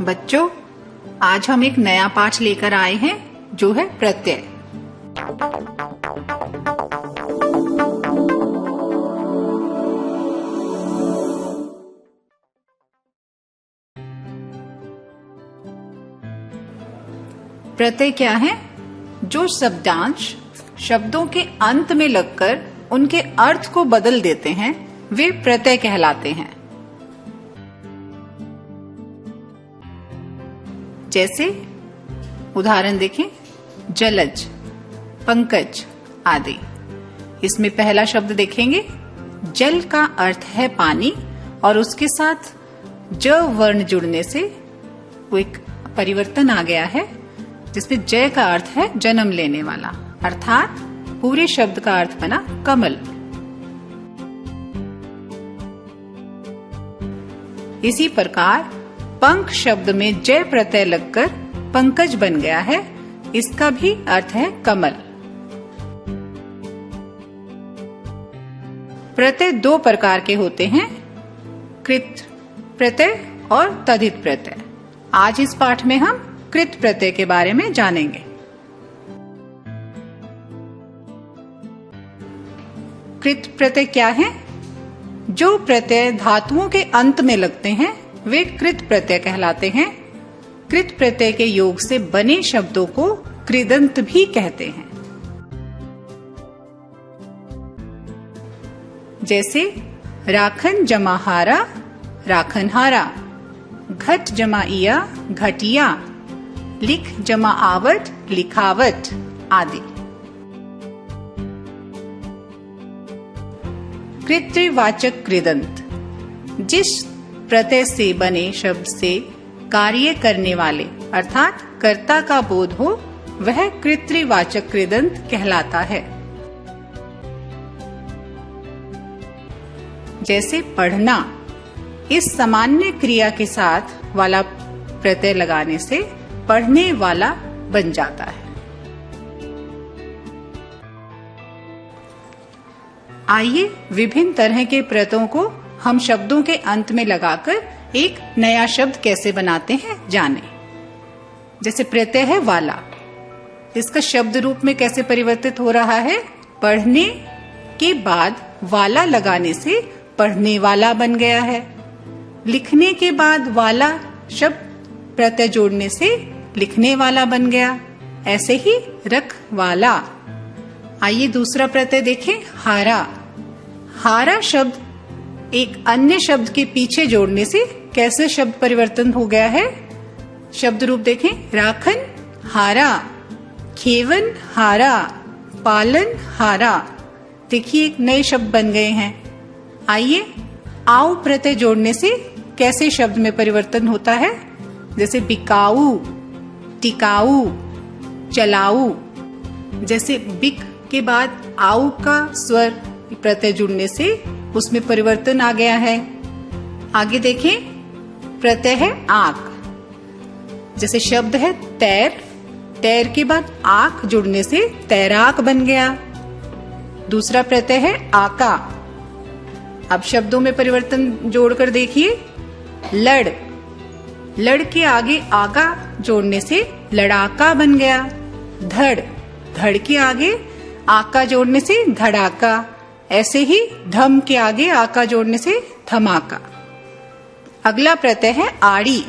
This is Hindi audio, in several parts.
बच्चों, आज हम एक नया पाठ लेकर आए हैं जो है प्रत्यय। प्रत्यय क्या है? जो शब्दांश शब्दों के अंत में लगकर उनके अर्थ को बदल देते हैं, वे प्रत्यय कहलाते हैं। जैसे उदाहरण देखें, जलज, पंकज आदि। इसमें पहला शब्द देखेंगे, जल का अर्थ है पानी और उसके साथ ज वर्ण जुड़ने से वो एक परिवर्तन आ गया है, जिसमें जय का अर्थ है जन्म लेने वाला, अर्थात पूरे शब्द का अर्थ बना कमल। इसी प्रकार पंख शब्द में जय प्रत्यय लगकर पंकज बन गया है, इसका भी अर्थ है कमल। प्रत्यय दो प्रकार के होते हैं, कृत प्रत्यय और तद्धित प्रत्यय। आज इस पाठ में हम कृत प्रत्यय के बारे में जानेंगे। कृत प्रत्यय क्या है? जो प्रत्यय धातुओं के अंत में लगते हैं वे कृत प्रत्यय कहलाते हैं। कृत प्रत्यय के योग से बने शब्दों को कृदंत भी कहते हैं। जैसे राखन जमा हारा, राखनहारा, घट जमा इया, घटिया, लिख जमा आवट, लिखावट आदि। कृतवाचक कृदंत, जिस प्रत्यय से बने शब्द से कार्य करने वाले अर्थात कर्ता का बोध हो, वह कृतवाचक कृदंत कहलाता है। जैसे पढ़ना, इस सामान्य क्रिया के साथ वाला प्रत्यय लगाने से पढ़ने वाला बन जाता है। आइए विभिन्न तरह के प्रत्ययों को हम शब्दों के अंत में लगाकर एक नया शब्द कैसे बनाते हैं जानें। जैसे प्रत्यय है वाला, इसका शब्द रूप में कैसे परिवर्तित हो रहा है? पढ़ने के बाद वाला लगाने से पढ़ने वाला बन गया है। लिखने के बाद वाला शब्द प्रत्यय जोड़ने से लिखने वाला बन गया। ऐसे ही रखवाला। आइए दूसरा प्रत्यय देखें, हारा। हारा शब्द एक अन्य शब्द के पीछे जोड़ने से कैसे शब्द परिवर्तन हो गया है? शब्द रूप देखें, राखन हारा, खेवन हारा, पालन हारा। देखिए एक नए शब्द बन गए हैं। आइए आउ प्रत्यय जोड़ने से कैसे शब्द में परिवर्तन होता है? जैसे बिकाऊ, टिकाऊ, चलाऊ। जैसे बिक के बाद आउ का स्वर प्रत्यय जुड़ने से उसमें परिवर्तन आ गया है। आगे देखें, प्रत्यय है आक। जैसे शब्द है तैर, तैर के बाद आक जुड़ने से तैराक बन गया। दूसरा प्रत्यय है आका। अब शब्दों में परिवर्तन जोड़कर देखिए, लड़, लड़ के आगे आका जोड़ने से लड़ाका बन गया। धड़, धड़ के आगे आका जोड़ने से धड़ाका। ऐसे ही धम के आगे आका जोड़ने से धमाका। अगला प्रत्यय है आड़ी।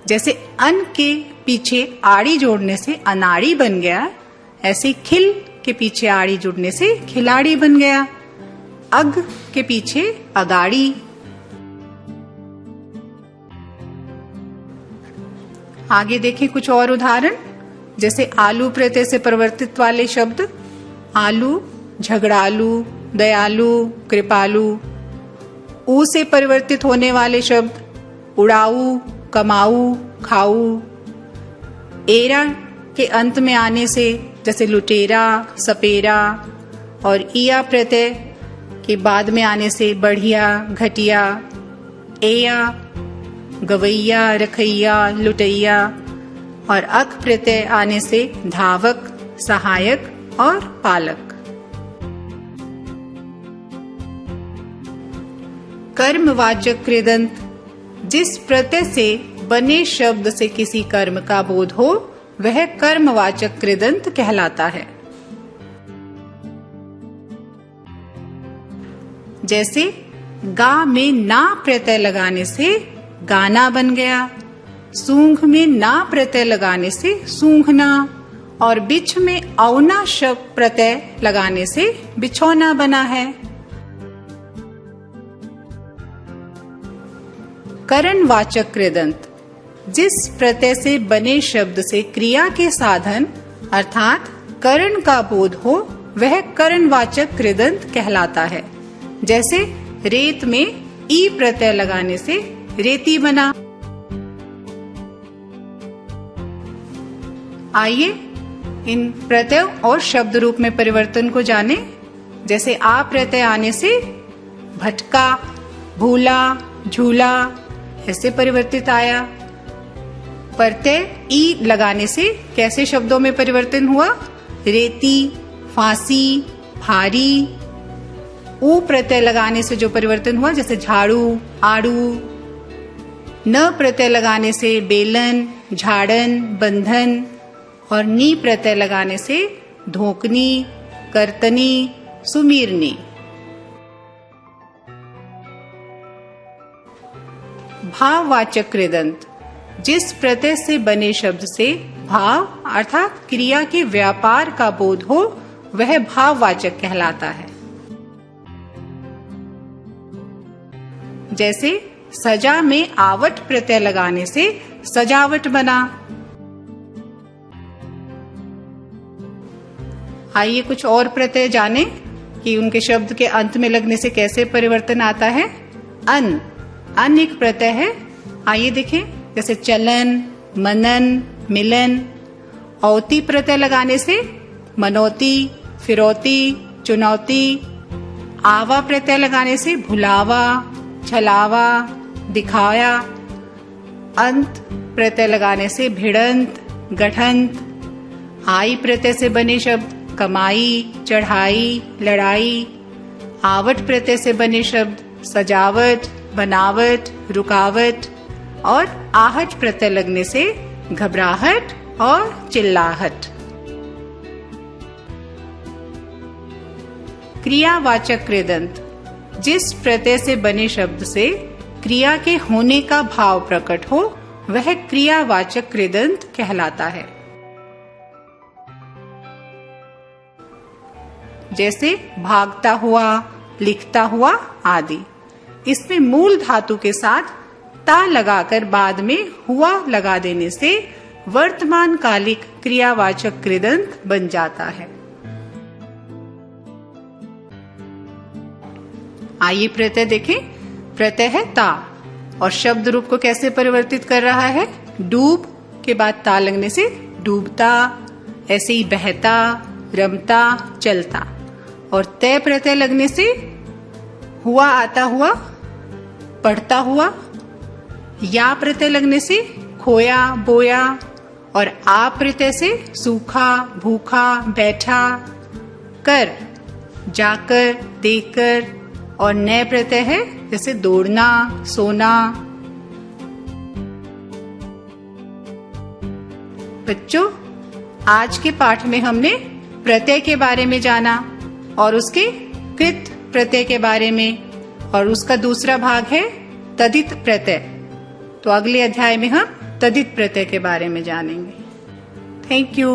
जैसे अन के पीछे आड़ी जोड़ने से अनाड़ी बन गया, ऐसे खिल के पीछे आड़ी जुड़ने से खिलाड़ी बन गया। अग के पीछे अगाड़ी। आगे देखें कुछ और उदाहरण। जैसे आलू प्रत्यय से परिवर्तित वाले शब्द, आलू, झगड़ालू, दयालु, कृपालु। ऊ से परिवर्तित होने वाले शब्द, उड़ाऊ, कमाऊ, खाऊ। एरा के अंत में आने से जैसे लुटेरा, सपेरा। और इया प्रत्यय के बाद में आने से बढ़िया, घटिया। एया, गवैया, रखैया, लुटैया। और अक प्रत्यय आने से धावक, सहायक और पालक। कर्मवाचक कृदंत, जिस प्रत्यय से बने शब्द से किसी कर्म का बोध हो वह कर्मवाचक कृदंत कहलाता है। जैसे गा में ना प्रत्यय लगाने से गाना बन गया, सूंघ में ना प्रत्यय लगाने से सूंघना, और बिछ में औना शब्द प्रत्यय लगाने से बिछौना बना है। करणवाचक कृदंत जिस प्रत्यय से बने शब्द से क्रिया के साधन अर्थात करण का बोध हो वह करणवाचक कृदंत कहलाता है। जैसे रेत में ई प्रत्यय लगाने से रेती बना। आइए इन प्रत्यय और शब्द रूप में परिवर्तन को जाने। जैसे आ प्रत्यय आने से भटका, भूला, झूला ऐसे परिवर्तित आया। प्रत्यय ई लगाने से कैसे शब्दों में परिवर्तन हुआ? रेती, फांसी, भारी। ऊ प्रत्यय लगाने से जो परिवर्तन हुआ जैसे झाड़ू, आड़ू। न प्रत्यय लगाने से बेलन, झाड़न, बंधन, और नी प्रत्यय लगाने से धोकनी, करतनी, सुमीरनी। भाववाचक कृदंत जिस प्रत्यय से बने शब्द से भाव अर्थात क्रिया के व्यापार का बोध हो वह भाववाचक कहलाता है। जैसे सजा में आवट प्रत्यय लगाने से सजावट बना। आइए कुछ और प्रत्यय जाने कि उनके शब्द के अंत में लगने से कैसे परिवर्तन आता है। अन एक प्रत्यय है। आइए देखें, जैसे चलन, मनन, मिलन। औती प्रत्यय लगाने से मनौती, फिरौती, चुनौती। आवा प्रत्यय लगाने से भुलावा, छलावा, दिखाया। अंत प्रत्यय लगाने से भिड़ंत, गठंत। आई प्रत्यय से बने शब्द कमाई, चढ़ाई, लड़ाई। आवट प्रत्यय से बने शब्द सजावट, बनावट, रुकावट, और आहट प्रत्यय लगने से घबराहट और चिल्लाहट। क्रियावाचक कृदंत जिस प्रत्यय से बने शब्द से क्रिया के होने का भाव प्रकट हो वह क्रियावाचक कृदंत कहलाता है। जैसे भागता हुआ, लिखता हुआ आदि। इसमें मूल धातु के साथ ता लगाकर बाद में हुआ लगा देने से वर्तमान कालिक क्रियावाचक कृदंत बन जाता है। आइए प्रत्यय देखें। प्रत्यय है ता और शब्द रूप को कैसे परिवर्तित कर रहा है। डूब के बाद ता लगने से डूबता, ऐसे ही बहता, रमता, चलता। और तय प्रत्यय लगने से हुआ आता हुआ, पढ़ता हुआ। या प्रत्यय लगने से खोया, बोया। और आ प्रत्यय से सूखा, भूखा, बैठा, कर, जाकर, देकर। और नए प्रत्यय है जैसे दौड़ना, सोना। बच्चों, आज के पाठ में हमने प्रत्यय के बारे में जाना और उसके कृत प्रत्यय के बारे में, और उसका दूसरा भाग है तदित प्रत्यय। तो अगले अध्याय में हम तदित प्रत्यय के बारे में जानेंगे। Thank you.